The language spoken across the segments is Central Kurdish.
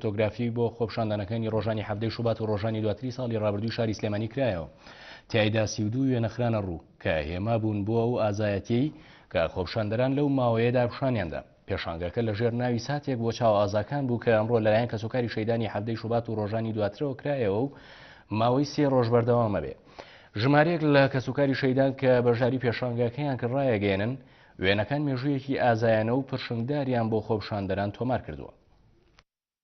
فۆتۆگرافی بۆ خۆپشاندنەکانی ڕۆژانی هەفتەی شوبات و ڕۆژانی دواتری ساڵی ڕابردووی شاری سلێمانی کرایەوە. تیایدا 32 وێنەخرانە ڕوو کە هێما بوون بۆ ئەو ئازایەتی کە خۆپشاندەران لەو ماوەیەدا پیشانیاندا. پێشانگەکە لەژێر ناوی ساتێک بۆ چاو ئازاکان بوو کە ئەمڕۆ لەلایەن کەسوکاری شەیدانی هەفتەی شوبات و ڕۆژانی دواترەوە کرایەوە و ماوەی 3 ڕۆژ بەردەوامە بێ. ژمارەیەک لە کەسوکاری شەیدان کە بەژاری پێشانگەکەیان کڕایەگەێنن وێنەکان مێژوویەکی ئازایانە و پرشنگداریان بۆ خۆپشاندەران تۆمار کردووە.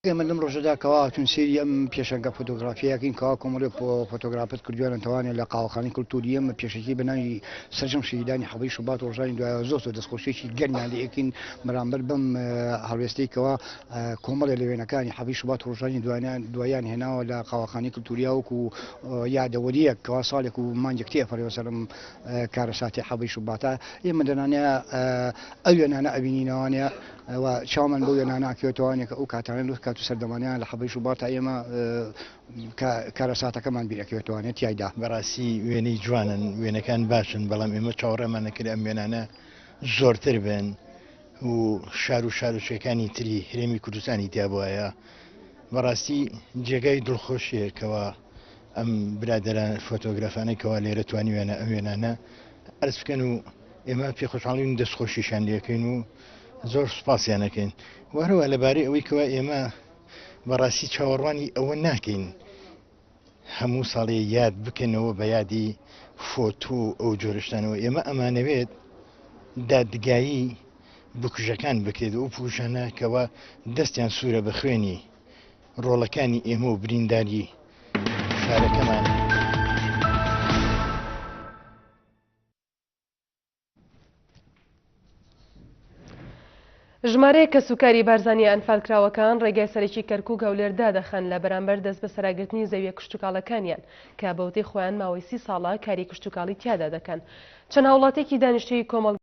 ئێمە لەم ڕۆژەدا کەواچون سێری ئەم پێشەنگە فۆتۆگرافیەکەین کەوا کۆمەڵێک فۆتۆگرافت کردویانە توانێت لە قاوەخانەی کولتوری ئەمە پێشەکی بەناوی سەرجەم شەیدانی هەفتەی شوبات و ڕۆژانی دوایە زۆر دەستخۆشیێکی گەرمیان لێکین بەرامبەر بەم هەڵوێستەی کەوا کۆمەڵێک لە وێنەکانی هەفتەی شوبات و ڕۆژانی دوایان هێناوە لە قاوەخانەی کولتوریا وەکو یادەوەریەک کەوا ساڵێک و مانگێک تێپەڕێەوە سەرم کارەساتی هەفتەی شوباتە ئێمە دەنانەیە ئەو وێنانە ئەبینینەوانەیە و چاومان بۆ وێناناکەوێتوانێک کە ئەو کاتانە کات و سەردەمانیان لە هەفتەی شوبات ئێمە کارەساتەکەمان بیرەکەوێتوانێت تایدا. بەڕاستی وێنەی جوانن، وێنەکان باشن، بەڵام ئێمە چاوەڕێمان نەکرد ئەم وێنانە زۆرتر بن و شار و شارۆچەکانی تری هرێمی کوردستانی تیا بووایە. بەڕاستی جێگای دڵخۆشیەکەوە ئەم برادران فۆتۆگرافانێکەوە لێرە توانی وێنانە ئەرز بکەن و ئێمە پێخۆشحاڵین دەستخۆشیشان لێەکەین و زۆر سوپاسیانەکەین. وارەوە لەبارەی ئەوەی کەوا ئێمە بەڕاستی چاوەڕوانی ئەوە ناکەین هەموو ساڵێ یاد بکەنەوە بە یادی فۆتۆ ئەو جۆرەشتانەوە. ئێمە ئەمانەوێت دادگایی بکوژەکان بکرێت و پوشانە کەوا دەستیان سوورە بە خوێنی ڕۆڵەکانی ئێمە و برینداری شارەکەمان. ژمارەیە کەسوکاری بارزانانی ئەنفالکراوەکان ڕێگای سەرەکی کەرکووک هەولێردا دەخەن لە بەرامبەر دەست بە سەراگرتنی زەویە کشتتوکاڵەکانیان کە بەوتەی خۆیان ماوەی 30 ساڵە کاری کشتتوکاڵی تیادا دەکەن. چەند هاوڵاتێکی دانیشتووی کۆمەڵ